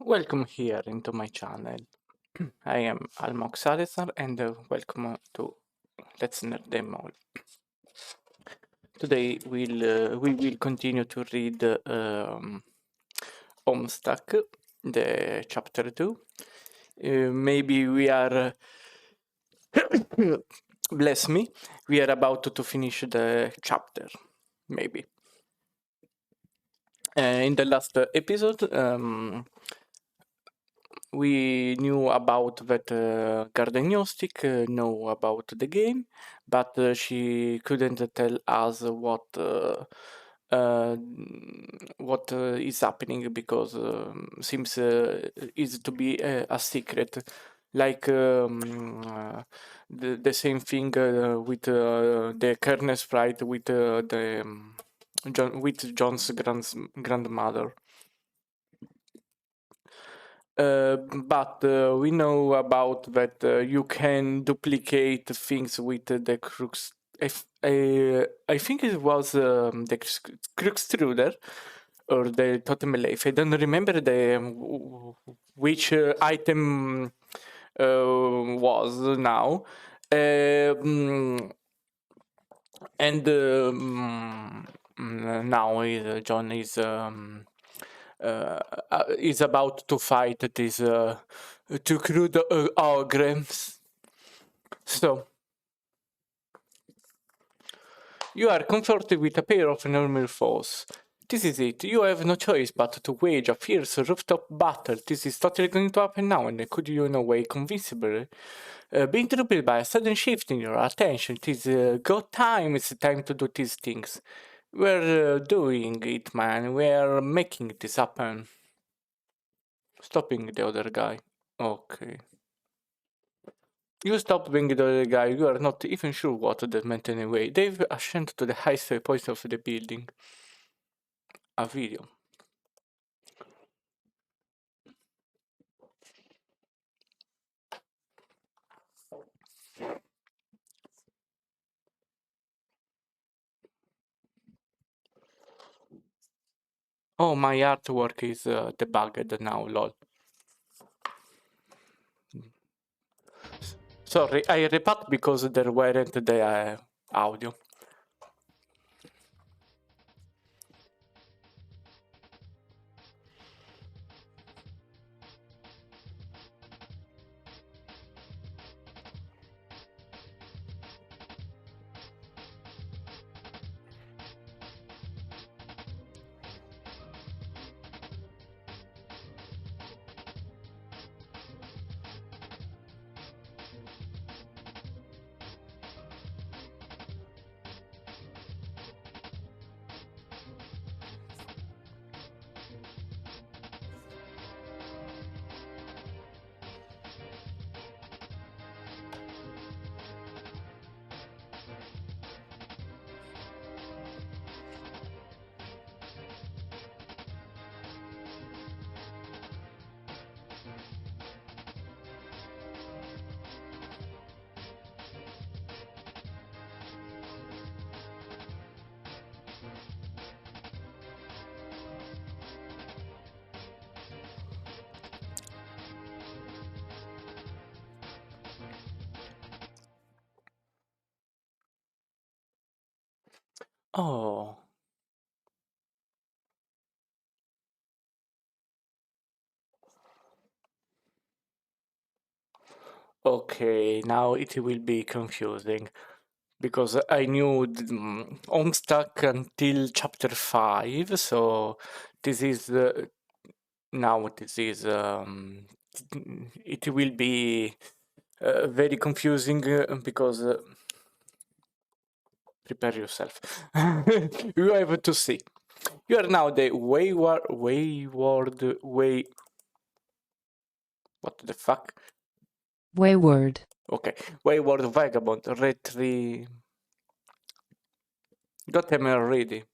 Welcome here into my channel. I am Almoxalisar and welcome to Let's Nerd Them All. Today we will continue to read Homestuck, the chapter 2. Maybe we are, bless me, we are about to finish the chapter, maybe. In the last episode, we knew about that Gardeniostic know about the game, but she couldn't tell us what is happening because seems is to be a secret. Like the same thing with the kernel sprite with the with John's grandmother. But we know about that you can duplicate things with the crux. I think it was the Cruxtruder or the Totem Leaf. I don't remember the which item was now. And now John is about to fight these two crude ogres. So, you are confronted with a pair of enormous foes. This is it. You have no choice but to wage a fierce rooftop battle. This is totally going to happen now, and could you in a way convincingly be interrupted by a sudden shift in your attention. It is go time. It's time to do these things. We're doing it, man. We're making this happen. Stopping the other guy. Okay. You stop being the other guy. You are not even sure what that meant anyway. They've ascended to the highest point of the building. A video. Oh, my artwork is debugged now, lol. Sorry, I repeat because there weren't the audio. Oh. Okay, now it will be confusing because I knew Homestuck until chapter 5, so this is now this is it will be very confusing because prepare yourself. You have to see. You are now the wayward. What the fuck? Wayward. Okay, wayward vagabond. Got him already.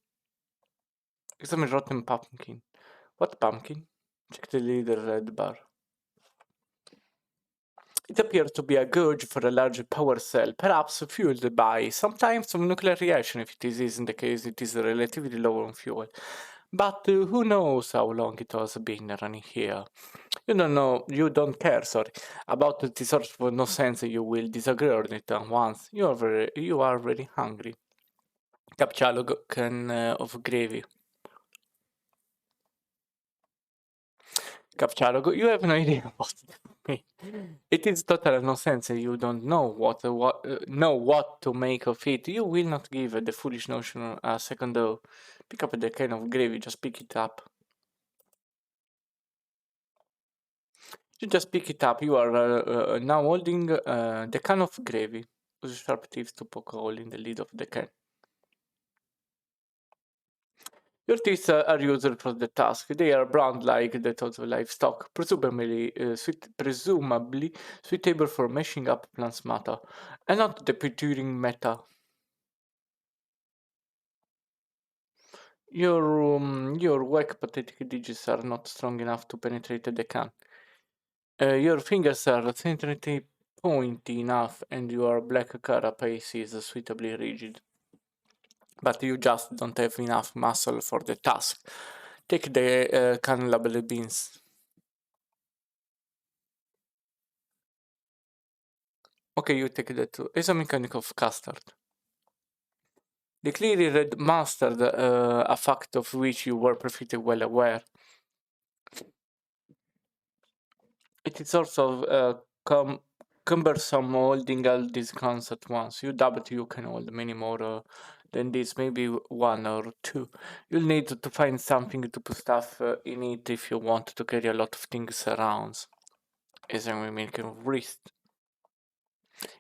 Examine rotten pumpkin. What pumpkin? Check the leader red bar. It appears to be a gauge for a large power cell, perhaps fueled by some types of nuclear reaction. If it isn't the case, it is relatively low on fuel. But who knows how long it has been running here? You don't know, you don't care, sorry, about the sort of no sense you will disagree on it at once. You are very hungry. Capcialo can of gravy. Capcialo, you have no idea what it means. It is total nonsense. You don't know what to make of it. You will not give the foolish notion a second though. Pick up the can of gravy, just pick it up. You just pick it up. You are now holding the can of gravy. Use sharp tips to poke a hole in the lid of the can. Your teeth are used for the task. They are brown like that of livestock, presumably suitable for meshing up plants matter, and not depuring matter. Your weak pathetic digits are not strong enough to penetrate the can. Your fingers are scientifically pointy enough, and your black carapace is suitably rigid. But you just don't have enough muscle for the task. Take the canale beans. Okay, you take that too. It's a mechanic of custard. The clearly red mustard, a fact of which you were perfectly well aware. It is also cumbersome holding all these guns at once. You doubt you can hold many more than this, maybe one or two. You'll need to find something to put stuff in it if you want to carry a lot of things around. As I'm making wrist.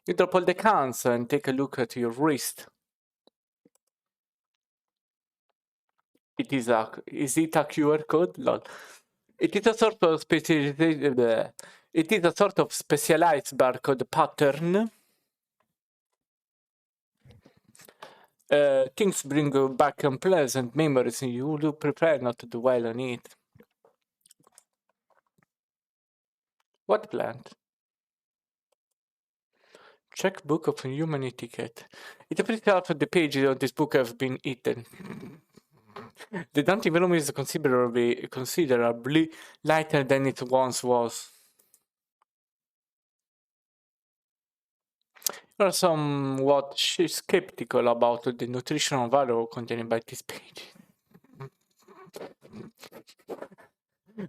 You drop all the cans and take a look at your wrist. Is it a QR code? Lol. It is a sort of specialized barcode pattern. Things bring back unpleasant memories and you will prepare not to dwell on it. What plant? Checkbook of human etiquette. It appears half the pages of this book have been eaten. The daunting volume is considerably lighter than it once was. You are somewhat skeptical about the nutritional value contained by this page.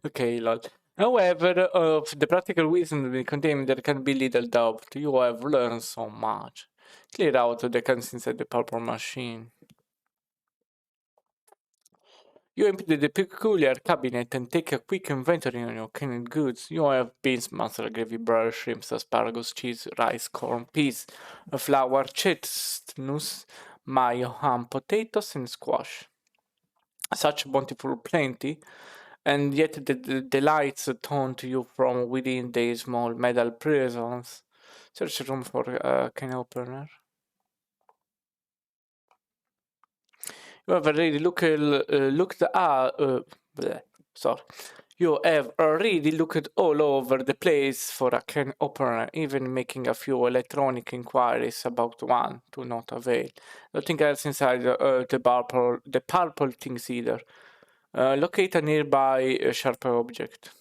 Okay, lol. However, of the practical wisdom contained there can be little doubt. You have learned so much. Clear out the cans inside the purple machine. You empty the peculiar cabinet and take a quick inventory on your canned goods. You have beans, mussel, gravy, broiled shrimps, asparagus, cheese, rice, corn, peas, flour, chestnuts, mayo, ham, potatoes, and squash. Such bountiful plenty, and yet the lights taunt you from within the small metal prisons. Search room for a can opener. You have already looked sorry. You have already looked all over the place for a can opener, even making a few electronic inquiries about one to not avail. Nothing else inside the purple things either. Locate a nearby sharp object.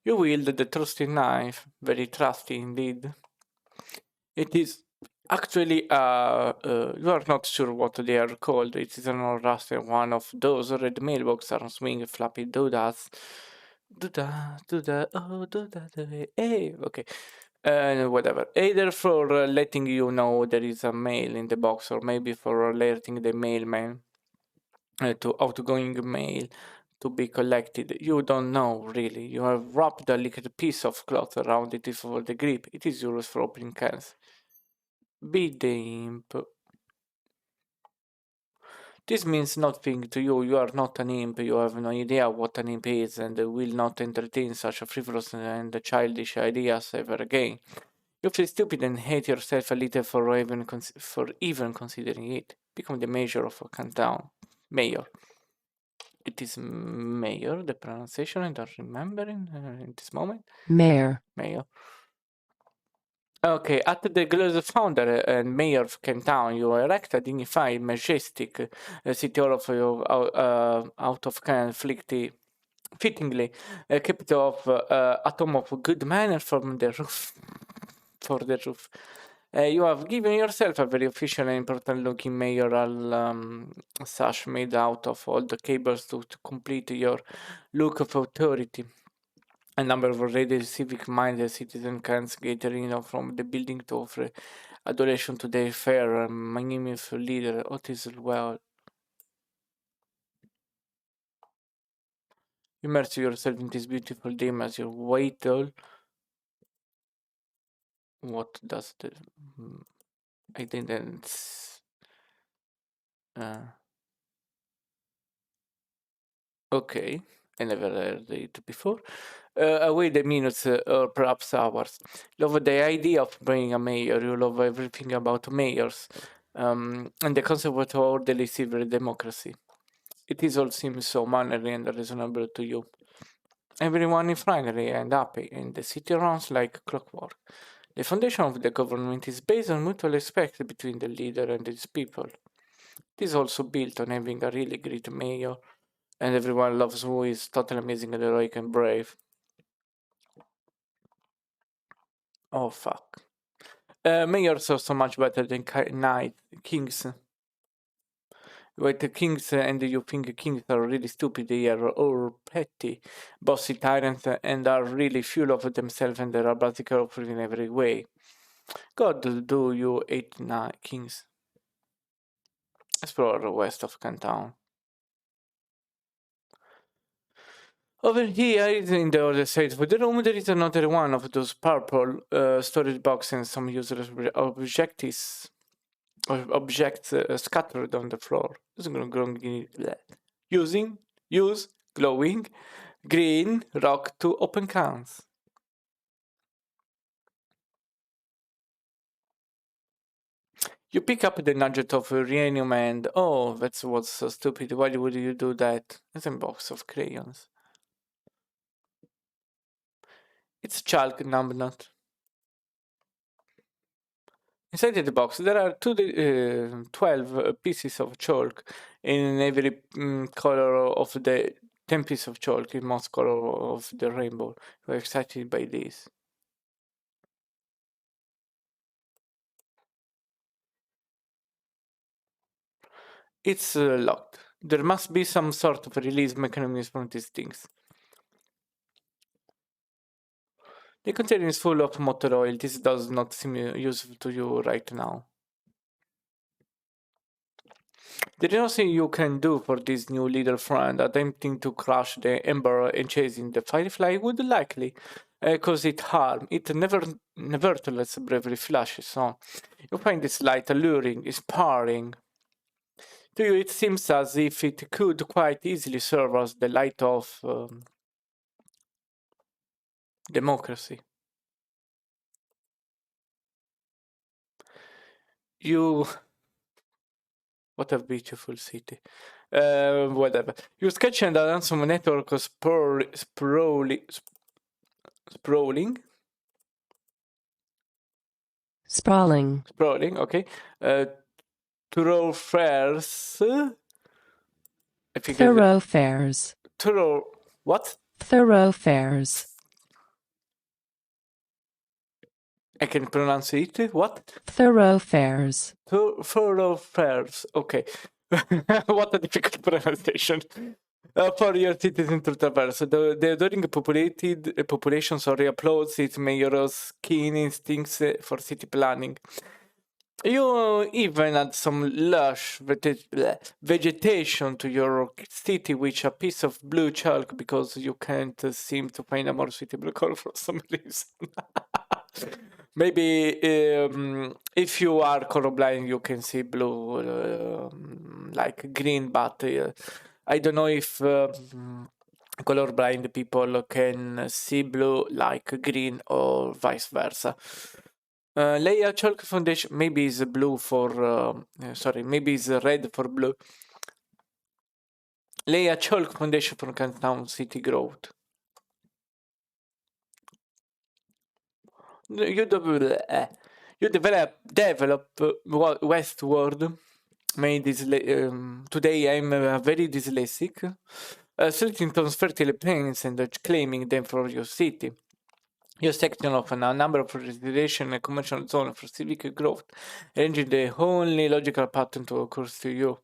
You wield the trusty knife, very trusty indeed. It is actually, you are not sure what they are called. It is an old rusty one of those red mailboxes on swing flappy doodads. Doodah, oh doodah, hey, okay. Whatever. Either for letting you know there is a mail in the box, or maybe for alerting the mailman to outgoing mail to be collected. You don't know, really. You have wrapped a little piece of cloth around it for the grip. It is used for opening cans. Be the imp. This means nothing to you. You are not an imp. You have no idea what an imp is, and will not entertain such frivolous and childish ideas ever again. You feel stupid and hate yourself a little for even considering it. Become the mayor of a countdown. Mayor. It is mayor, the pronunciation I don't remember in this moment. Mayor. Mayor. Okay, at the glorious founder and mayor of Town, you erect a dignified, majestic city hall of out of fittingly kept of atom of good manner from the roof for the roof. You have given yourself a very official and important looking mayoral sash made out of all the cables to complete your look of authority. A number of already civic-minded citizens can gathering from the building to offer adulation to their fair magnificent leader, Otis Well. Immerse yourself in this beautiful dame as your waiter. What does the... I didn't... Okay, I never heard it before. Wait a minute, or perhaps hours. Love the idea of being a mayor. You love everything about mayors, and the concept of orderly civil democracy. It is all seems so mannerly and reasonable to you. Everyone is friendly and happy, and the city runs like clockwork. The foundation of the government is based on mutual respect between the leader and his people. It is also built on having a really great mayor, and everyone loves who is totally amazing, heroic, and brave. Oh fuck. Mayors are so much better than kings. Wait, the kings and you think kings are really stupid, they are all petty, bossy tyrants and are really full of themselves and they are basically oppressive in every way. God, do you hate kings? Explore west of Cantown. Over here, in the other side of the room, there is another one of those purple storage boxes and some useless objects scattered on the floor. Use glowing green rock to open cans. You pick up the nugget of uranium and oh, that's what's so stupid. Why would you do that? It's a box of crayons. It's chalk numbnut. Inside the box, there are 12 pieces of chalk in every color of the 10 pieces of chalk in most color of the rainbow. We're excited by this. It's locked. There must be some sort of release mechanism from these things. The container is full of motor oil. This does not seem useful to you right now. There is nothing you can do for this new little friend. Attempting to crush the ember and chasing the firefly would likely cause it harm. It nevertheless bravely flashes on. You find this light alluring, inspiring. To you, it seems as if it could quite easily serve as the light of democracy. You... What a beautiful city. Whatever. You sketch and announce a network of sprawling. Sprawling, okay. Thoroughfares. I think Thoroughfares. What? Thoroughfares. I can pronounce it. What? Thoroughfares. Thoroughfares. Okay. What a difficult pronunciation. For your citizens to traverse. The during population applauds its mayor's keen instincts for city planning. You even add some lush vegetation to your city, which a piece of blue chalk because you can't seem to find a more suitable color for some reason. Maybe if you are colorblind, you can see blue like green, but I don't know if colorblind people can see blue like green or vice versa. Lay a chalk foundation. Maybe it's blue for sorry. Maybe it's red for blue. Lay a chalk foundation for Cantown city growth. You develop westward. Today I'm very dyslexic. Selecting those fertile plains and claiming them for your city. Your section of a number of residential and commercial zones for civic growth, arranging the only logical pattern to occur to you.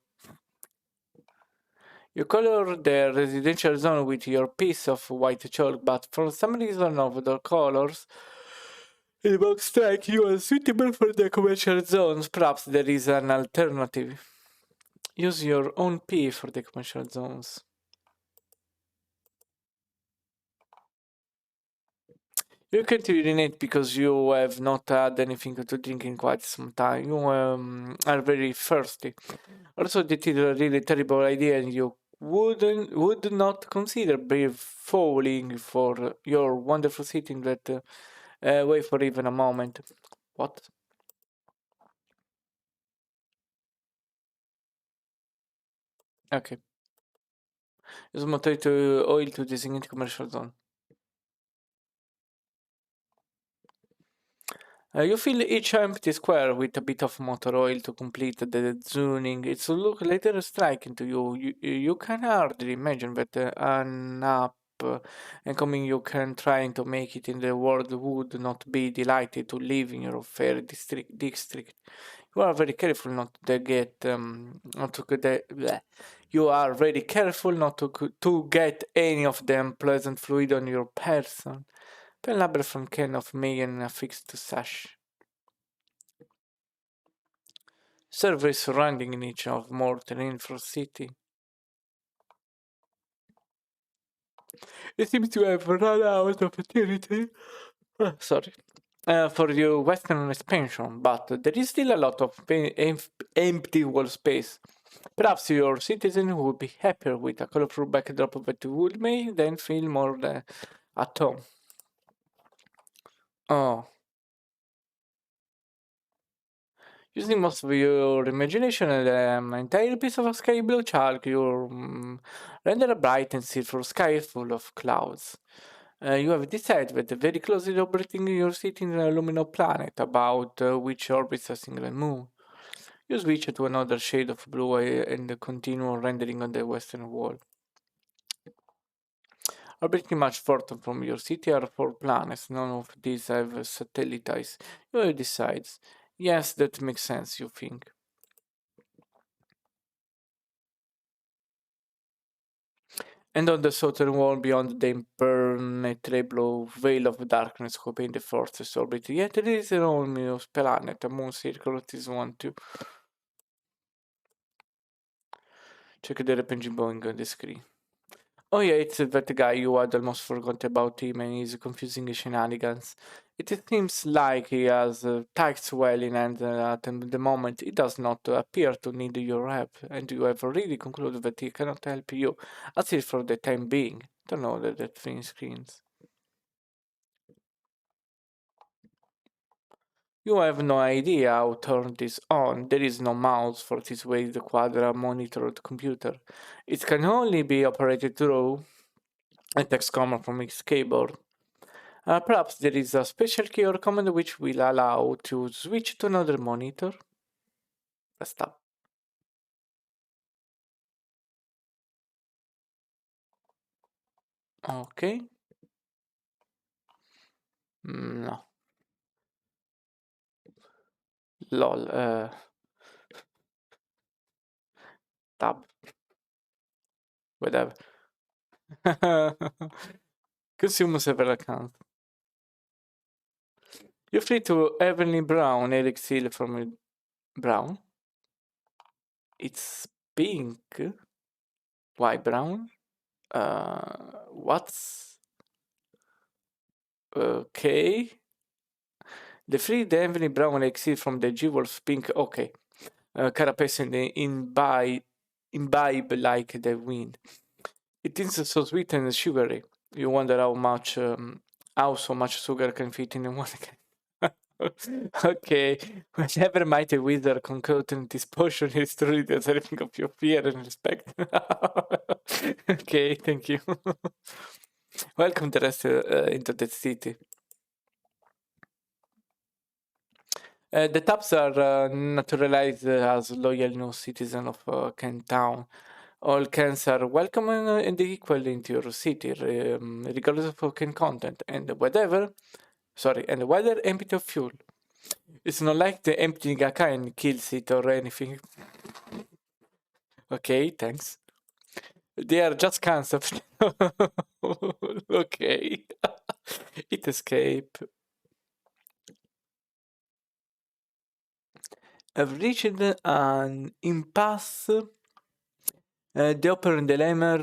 You color the residential zone with your piece of white chalk, but for some reason of the colors, it won't strike you as suitable for the commercial zones. Perhaps there is an alternative. Use your own P for the commercial zones. You can't urinate because you have not had anything to drink in quite some time. You are very thirsty. Also, it is a really terrible idea, and you would not consider falling for your wonderful sitting that way for even a moment. What? Okay. Use motor to oil to designate commercial zone. You fill each empty square with a bit of motor oil to complete the zoning. It's look later striking to you. You can hardly imagine that an app and coming you can trying to make it in the world would not be delighted to live in your fair district. You are very careful not to get not to get bleh. You are very careful not to get any of them pleasant fluid on your person. Pen label from can of Megan affixed to sash. Survey surrounding niche of Morton Info City. It seems to have run out of utility. Sorry. For your western expansion, but there is still a lot of empty wall space. Perhaps your citizen would be happier with a colorful backdrop that would make them feel more at home. Oh. Using most of your imagination and an entire piece of sky blue chalk, you render a bright and silver sky full of clouds. You have decided that very closely orbiting your city in a luminous planet, about which orbits a single moon. You switch to another shade of blue and continue rendering on the western wall. Orbiting much further from your city are four planets. None of these have satellites. You have decided. Yes, that makes sense, you think. And on the southern wall, beyond the impenetrable veil of darkness coping the forces orbit, yet there is an ominous planet, a moon circle of this one too. Check the repenging Boeing on the screen. Oh yeah, it's that guy you had almost forgot about him and his confusing shenanigans. It seems like he has taxed well in hand at the moment. He does not appear to need your help, and you have already concluded that he cannot help you, at least for the time being. Don't know that thing screens. You have no idea how to turn this on. There is no mouse for this way the quadra monitored computer. It can only be operated through a text command from its keyboard. Perhaps there is a special key or command which will allow to switch to another monitor. Stop. Okay. No. Lol. Tab. Whatever. Consume several accounts. You're free to Heavenly Brown elixir from Brown. It's pink. Why brown? What's okay? The free Heavenly Brown elixir from the Jewel's pink. Okay. Carapace and imbibe like the wind. It is so sweet and sugary. You wonder how so much sugar can fit in one can. Okay, whenever mighty wizard concocted this potion is truly deserving of your fear and respect. Okay, thank you. Welcome the rest into the city. The Taps are naturalized as loyal new citizens of Kent Town. All Kents are welcome and equal into your city, regardless of Kent content and and whether empty of fuel. It's not like the emptying a can kills it or anything. Okay, thanks. They are just concepts. Okay. It escape. I've reached an impasse. The operant dilemma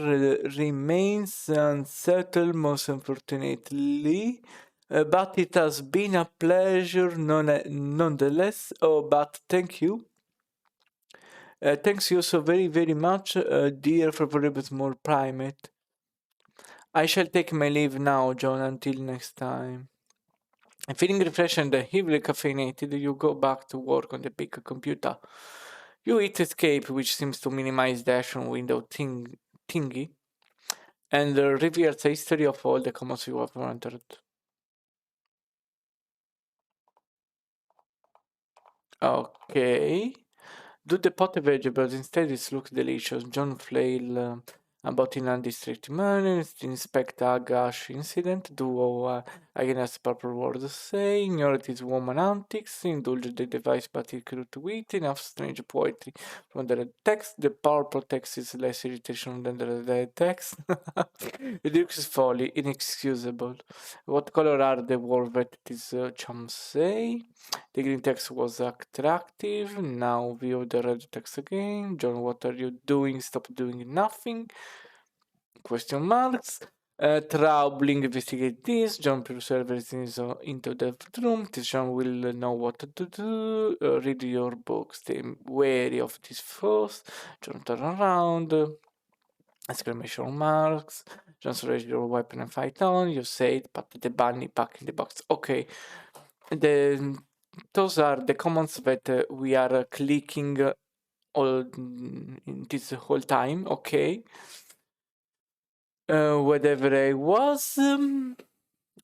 remains unsettled, most unfortunately, but it has been a pleasure nonetheless. Oh, but thank you. Thanks you so very, very much, dear favorite small primate. I shall take my leave now, John, until next time. Feeling refreshed and heavily caffeinated, you go back to work on the big computer. You hit escape, which seems to minimize the action window thingy, and reveals a history of all the commands you have entered. Okay. Do the pot vegetables instead, it looks delicious. John flail about in a district manner, inspect a gash incident, do against proper words say, ignore this woman antics, indulge the device but it could wit, enough strange poetry from the red text, the purple text is less irritation than the red text. The Duke's folly, inexcusable. What color are the wolf that this chum say? The green text was attractive. Now view the red text again. John, what are you doing? Stop doing nothing. Question marks. Troubling investigate this. John perseveres into the room. This John will know what to do. Read your book. Stay wary of this first. John turn around. Exclamation marks. Just raise your weapon and fight on. You say it, but the bunny back in the box. Okay. Those are the commands that we are clicking all in this whole time. Okay. Whatever I was.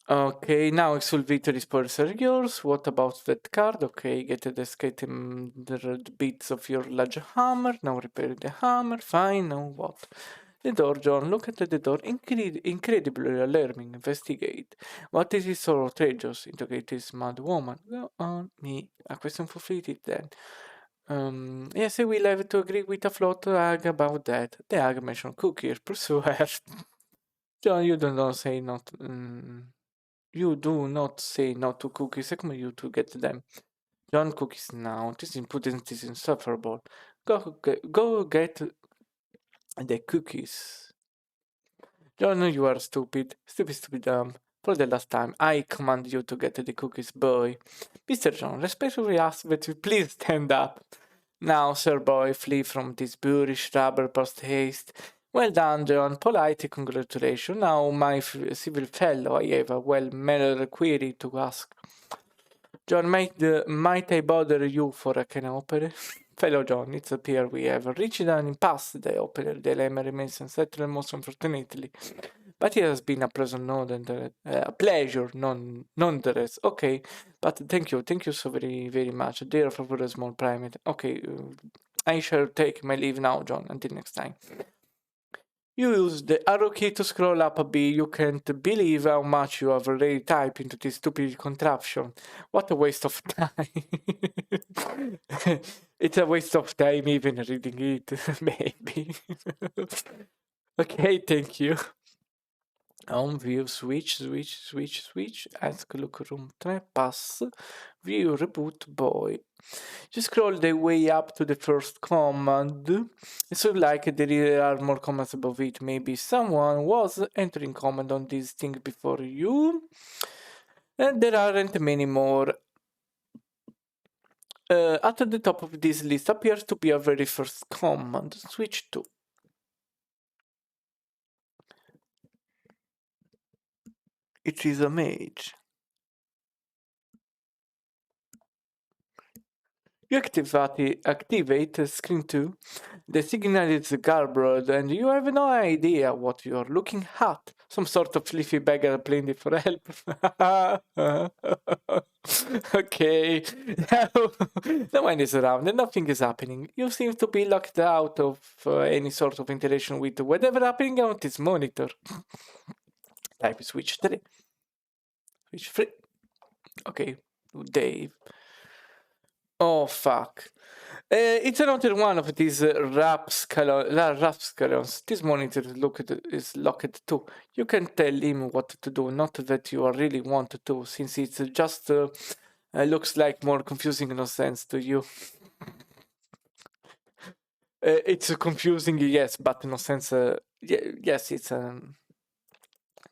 Okay, now Exul Victory spoilers are yours. What about that card? Okay, get the skating the bits of your large hammer. Now repair the hammer. Fine, now what? The door, John. Look at the door. Incredibly alarming. Investigate. What is it so outrageous? Interrogate this mad woman. Go on me. A question for free then. Yes, I will have to agree with a float hag about that. The hag mentioned cookies. Pursue her. John, you do not say not. You do not say no to cookies. How come you to get them? John, cookies now. This impudence is insufferable. Go get the cookies. John, you are stupid. Stupid, dumb. For the last time, I command you to get the cookies, boy. Mr. John, respectfully ask that you please stand up. Now, sir boy, flee from this boorish rubber post haste. Well done, John. Polite congratulations. Now, my civil fellow, I have a well-mannered query to ask. John, might I bother you for a can opener? Fellow John, it appears we have reached an impasse. The opener dilemma remains unsettled most unfortunately. But it has been a pleasant a pleasure, nonetheless. Okay, but thank you so very, very much, dear for a small primate. Okay, I shall take my leave now, John. Until next time. You use the arrow key to scroll up a bit. You can't believe how much you have already typed into this stupid contraption. What a waste of time. It's a waste of time even reading it, maybe. Okay, thank you. Home view, switch, ask look room 3, pass, view, reboot, boy. You scroll the way up to the first command. So like there are more commands above it. Maybe someone was entering command on this thing before you. And there aren't many more. At the top of this list appears to be a very first command. Switch to. It is a mage. You activate screen 2. The signal is garbled and you have no idea what you're looking at. Some sort of leafy beggar pleading for help. Okay. No one is around and nothing is happening. You seem to be locked out of any sort of interaction with whatever happening on this monitor. Type switch 3. Switch 3. Okay. Dave. Oh fuck. It's another one of these rapscalons. This monitor is locked too. You can tell him what to do, not that you really want to, since it just looks like more confusing nonsense to you. It's confusing, yes, but nonsense. Yes, it's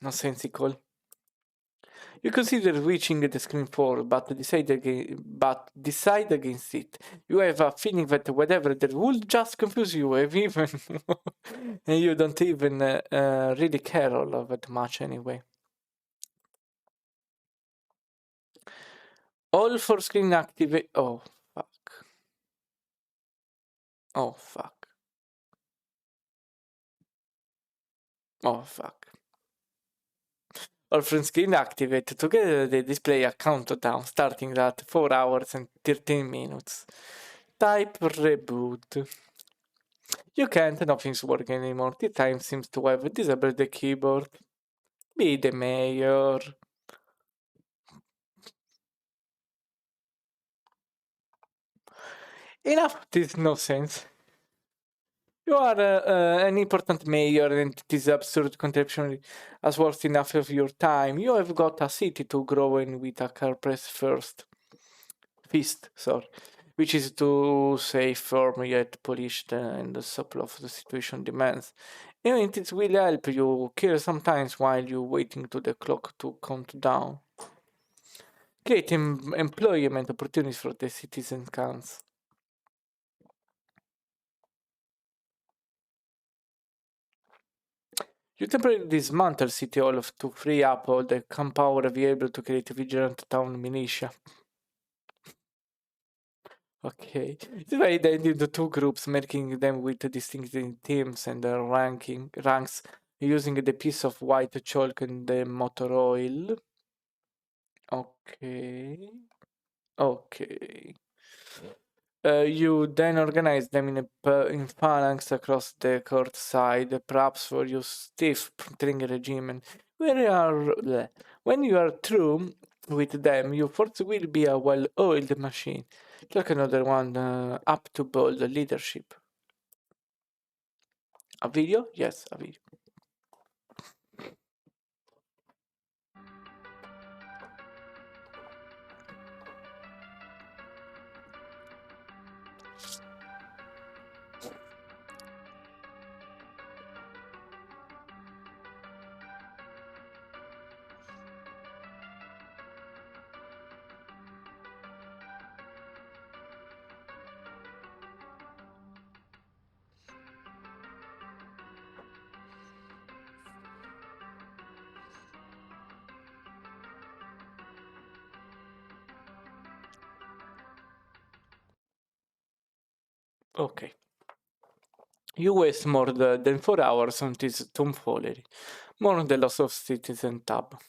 nonsensical. You consider reaching the screen 4, but decide against it. You have a feeling that whatever that will just confuse you, even and you don't even really care all of it much anyway. All for screen activate. Oh fuck. Oh fuck. Oh fuck. All from screen activate. Together they display a countdown starting at 4 hours and 13 minutes. Type reboot. You can't, nothing's working anymore. The time seems to have disabled the keyboard. Be the mayor. Enough of this nonsense. You are an important mayor and this absurd contraption is worth enough of your time. You have got a city to grow in with a car press feast, which is to say firm yet polished and supple of the situation demands. And it will help you kill sometimes while you're waiting to the clock to count down. Create employment opportunities for the citizen counts. You temporarily dismantle City Hall to free up all the power available to create a vigilant town militia. Okay. Divided into two groups, making them with distinct teams and ranks, using the piece of white chalk and the motor oil. Okay. Okay. You then organize them in phalanx across the court side, perhaps for your stiff training regime. When you are through with them, your force will be a well-oiled machine. Like another one up to bold leadership. A video? Yes, a video. Okay. You waste more than 4 hours on this tomfoolery. More on the loss of citizen tab.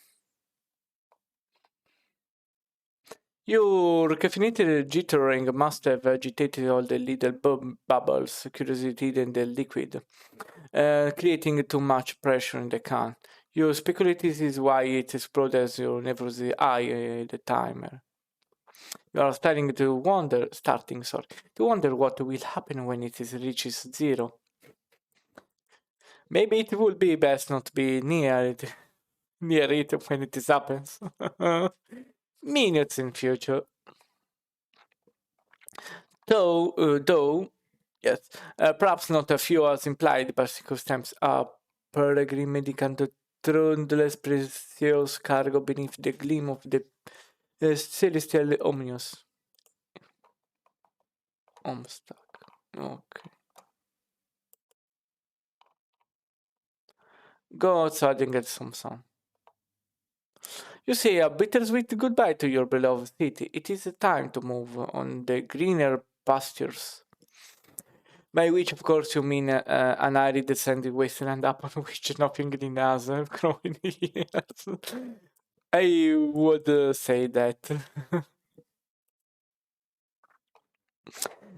Your caffeinated jittering must have agitated all the little bubbles, curiosity in the liquid, creating too much pressure in the can. You speculate this is why it exploded as your nervous eye the timer. You are starting to wonder what will happen when it reaches 0. Maybe it would be best not to be near it when it happens. Minutes in future. Though, yes, perhaps not a few as implied by circumstance, a peregrine medicant trundless precious cargo beneath the gleam of the celestial omnius. Homestuck. Okay. Go outside and get some sun. You say a bittersweet goodbye to your beloved city. It is time to move on the greener pastures. By which, of course, you mean an arid sandy wasteland upon which nothing green has grown in years. I would say that.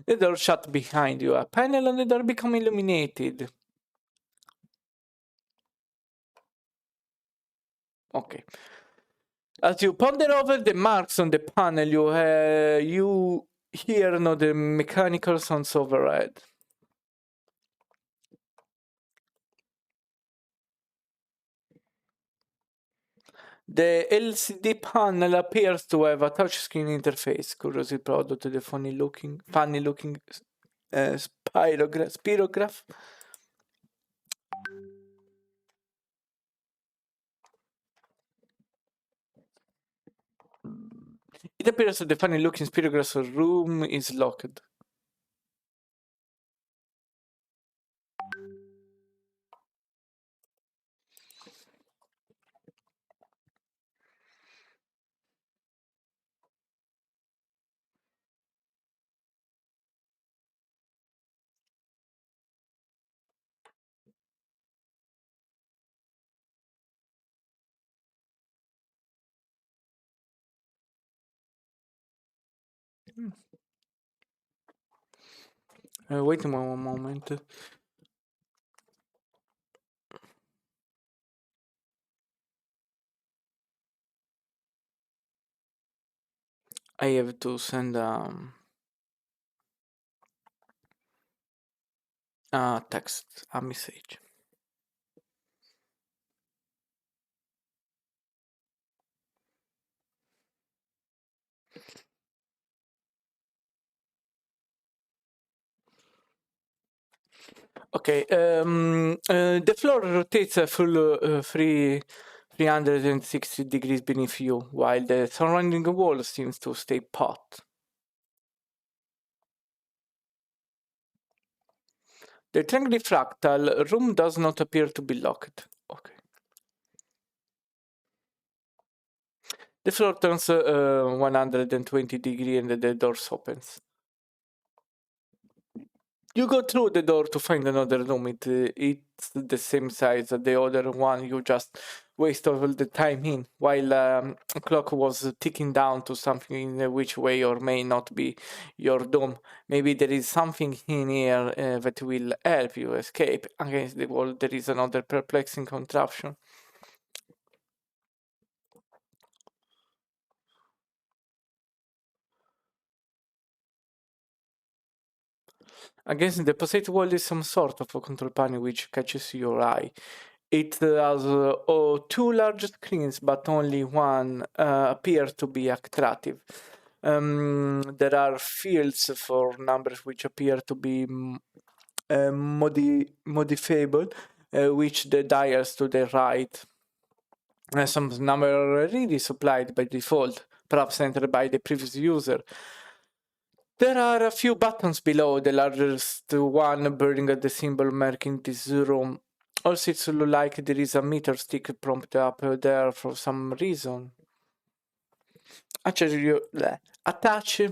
The door shut behind you. A panel on the door become illuminated. Okay. As you ponder over the marks on the panel, you hear the mechanical sounds overhead. The LCD panel appears to have a touchscreen interface, curiously product to the funny-looking spirograph. It appears that the funny-looking spirograph's room is locked. Wait a moment. I have to send a text, a message. Okay, the floor rotates a full 360 degrees beneath you, while the surrounding wall seems to stay put. The triangular fractal room does not appear to be locked. Okay. The floor turns 120 degrees and the door opens. You go through the door to find another room. It's the same size as the other one you just waste all the time in, while a clock was ticking down to something in which way or may not be your doom. Maybe there is something in here that will help you escape. Against the wall there is another perplexing contraption. Against the opposite wall is some sort of a control panel which catches your eye. It has two large screens, but only one appears to be attractive. There are fields for numbers which appear to be modifiable, which the dials to the right. Some number are really supplied by default, perhaps entered by the previous user. There are a few buttons below, the largest one bearing the symbol marking this room. Also, it looks like there is a meter stick prompted up there for some reason. Actually, you attach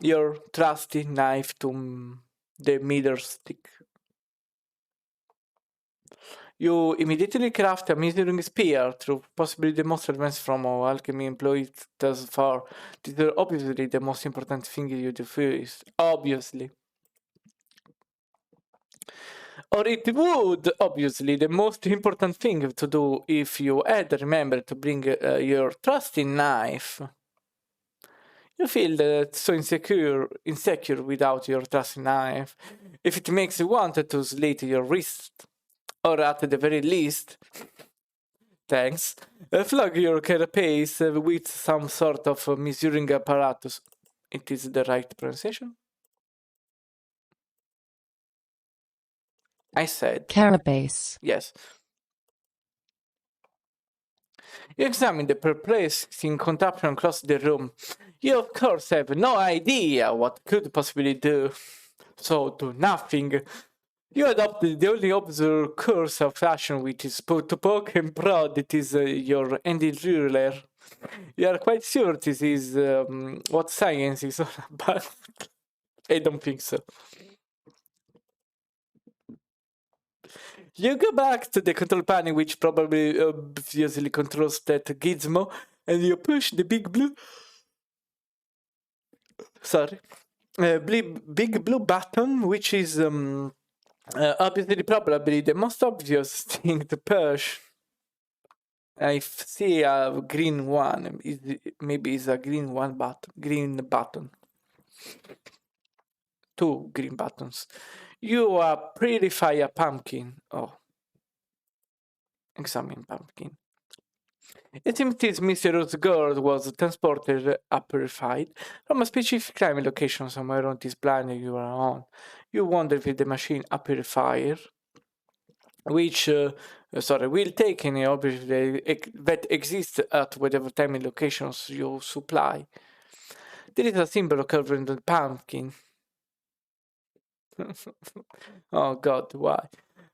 your trusty knife to the meter stick. You immediately craft a measuring spear through possibly the most advanced from all alchemy employed thus far. This is obviously the most important thing you do first. Obviously. Or it would, obviously, the most important thing to do if you had remembered to bring your trusty knife. You feel that so insecure without your trusty knife. If it makes you want to slit your wrist, or at the very least, thanks, flog your carapace with some sort of measuring apparatus. It is the right pronunciation? I said. Carapace. Yes. You examine the perplexing contraption across the room. You, of course, have no idea what could possibly do. So, do nothing. You adopt the only observed course of action, which is to poke and prod. It is your handy ruler. You are quite sure this is what science is all about? I don't think so. You go back to the control panel, which probably obviously controls that gizmo, and you push the big blue. Sorry. Big blue button, which is obviously probably the most obvious thing to push. I see a green one. Maybe it's a green one button. Green button. Two green buttons. You purify a pumpkin. Oh. Examine pumpkin. It seems this mysterious girl was transported purified from a specific crime location somewhere on this planet you are on. You wonder if the machine a purifier, which will take any object that exists at whatever time and locations you supply. There is a symbol covered in the pumpkin. Oh God, why?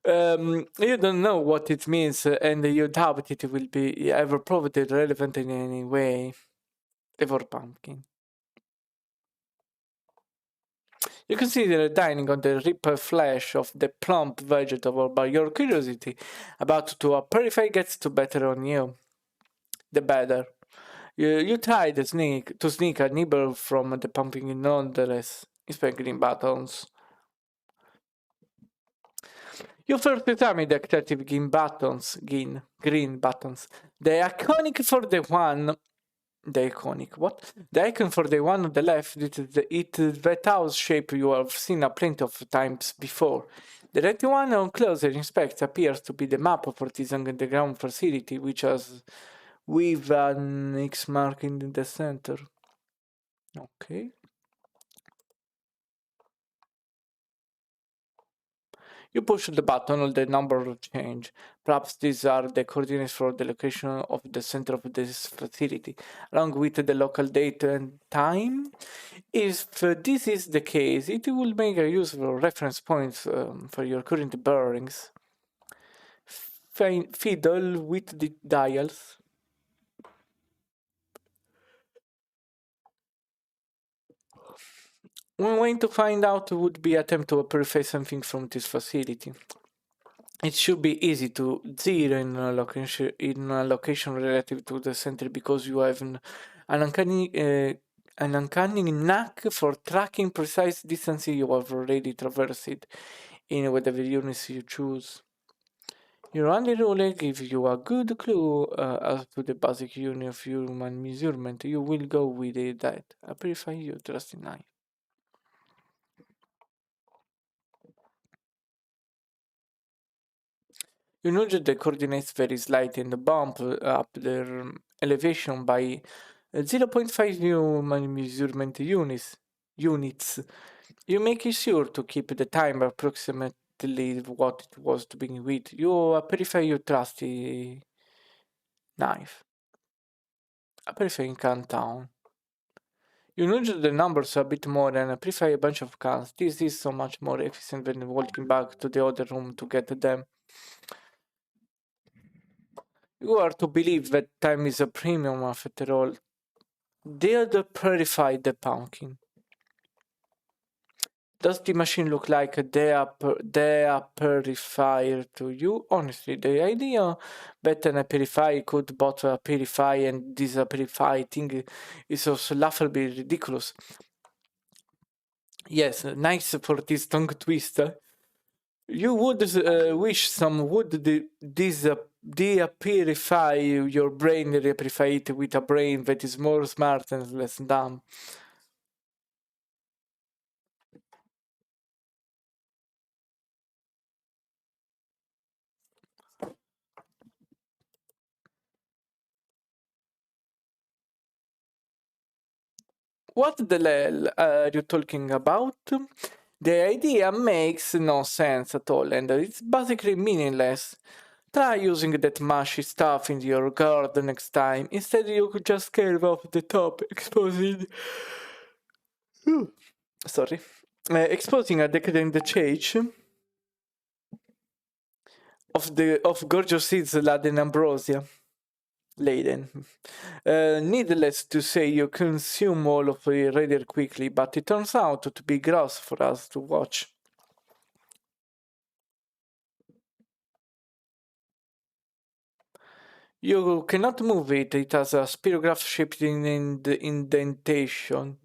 You don't know what it means, and you doubt it will be ever proved relevant in any way. Ever pumpkin. You consider dining on the ripple flesh of the plump vegetable, but your curiosity about to purify gets to better on you. The better. You try to sneak a nibble from the pumpkin nonetheless. Inspect green buttons. You first examine the attractive green buttons. The iconic for the one. The iconic, what? The icon for the one on the left is that house shape you have seen a plenty of times before. The red one on closer inspect appears to be the map for this underground facility, which has with an X mark in the center. Okay. You push the button on the number will change. Perhaps these are the coordinates for the location of the center of this facility, along with the local date and time. If this is the case, it will make a useful reference point for your current bearings. Fiddle with the dials. One way to find out would be attempt to purify something from this facility. It should be easy to zero in a location relative to the center because you have an uncanny knack for tracking precise distances you have already traversed in whatever units you choose. Your only rule gives you a good clue as to the basic unit of human measurement. You will go with that. I prefer you trusting knife. You nudge the coordinates very slightly and bump up their elevation by 0.5 human measurement units. You make sure to keep the time approximately what it was to begin with. You prefer your trusty knife. I prefer in countdown. You nudge the numbers a bit more and prefer a bunch of cans. This is so much more efficient than walking back to the other room to get them. You are to believe that time is a premium after all. Did purify the pumpkin. Does the machine look like they are purifier to you? Honestly, the idea that a purifier could both purify and dispurify thing is so laughably ridiculous. Yes, nice for this tongue twister. You would wish some would purify your brain, repurify it with a brain that is more smart and less dumb. What the hell are you talking about? The idea makes no sense at all and it's basically meaningless. Try using that mushy stuff in your garden next time. Instead you could just carve off the top, exposing exposing a decadent change of gorgeous seeds laden ambrosia. laden. Needless to say, you consume all of it rather quickly, but it turns out to be gross for us to watch. You cannot move it, it has a spirograph shaped in the indentation.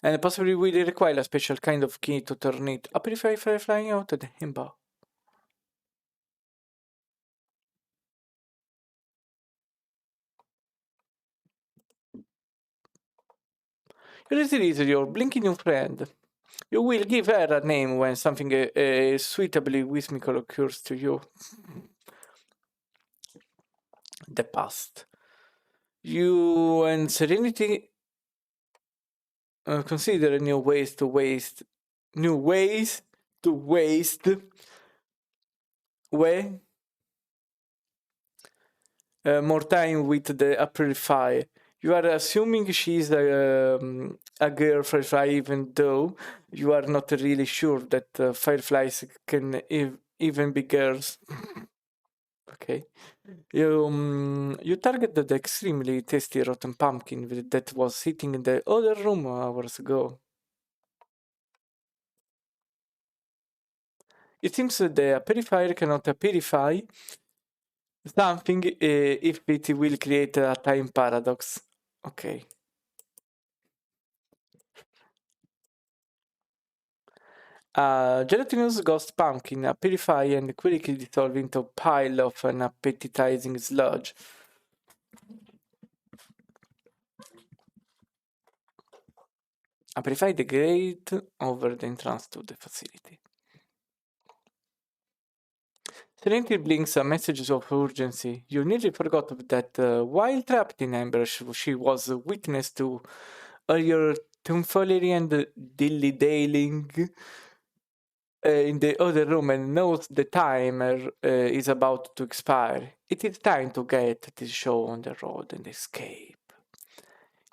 And possibly will require a special kind of key to turn it. A purify flying out of the himbo. Here it is, your blinking new friend. You will give her a name when something suitably whimsical occurs to you. The past. You and Serenity consider new ways to waste. Way more time with the Purify. You are assuming she's a girl firefly, even though you are not really sure that fireflies can even be girls. Okay. You targeted the extremely tasty rotten pumpkin that was sitting in the other room hours ago. It seems that the purifier cannot purify something if it will create a time paradox. Okay. Gelatinous ghost pumpkin purify and quickly dissolve into a pile of an appetizing sludge. Purify the grate over the entrance to the facility. Serenity blinks a message of urgency. You nearly forgot that while trapped in ambush, she was witness to all your tomfoolery and dilly-dallying in the other room and knows the timer is about to expire. It is time to get this show on the road and escape.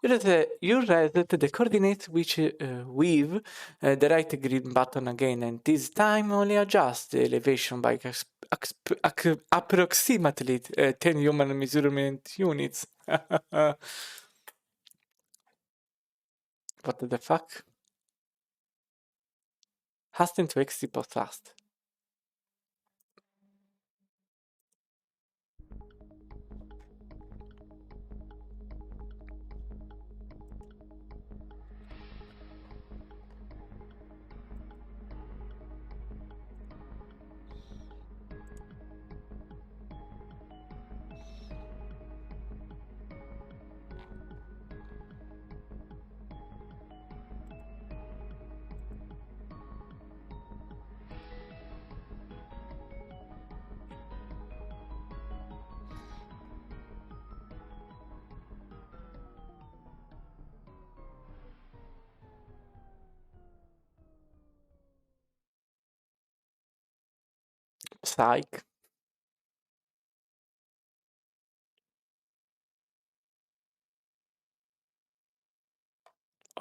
You reset the coordinates which with the right green button again, and this time only adjust the elevation by approximately 10 human measurement units. What the fuck? Hasten to exit podcast. Psych.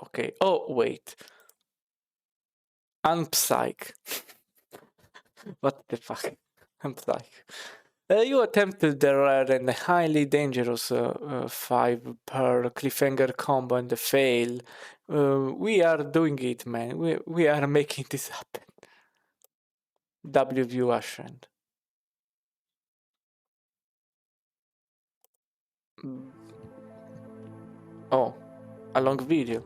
Okay. Oh, wait. Unpsych. What the fuck? Unpsych. You attempted the rare and highly dangerous 5 per cliffhanger combo and fail. We are doing it, man. We are making this happen. WView Ashrand. Oh, a long video.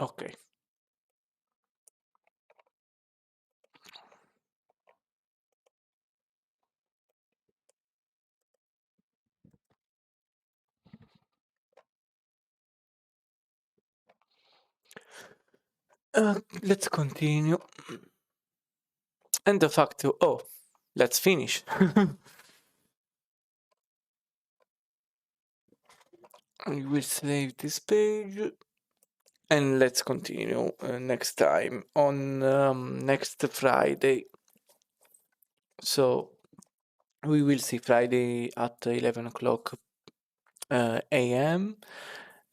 Okay. Let's continue. And the fact, oh, let's finish. I will save this page and let's continue next time on next Friday. So we will see Friday at 11 o'clock a.m.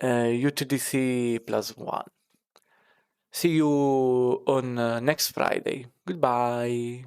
UTDC +1. See you on next Friday. Goodbye.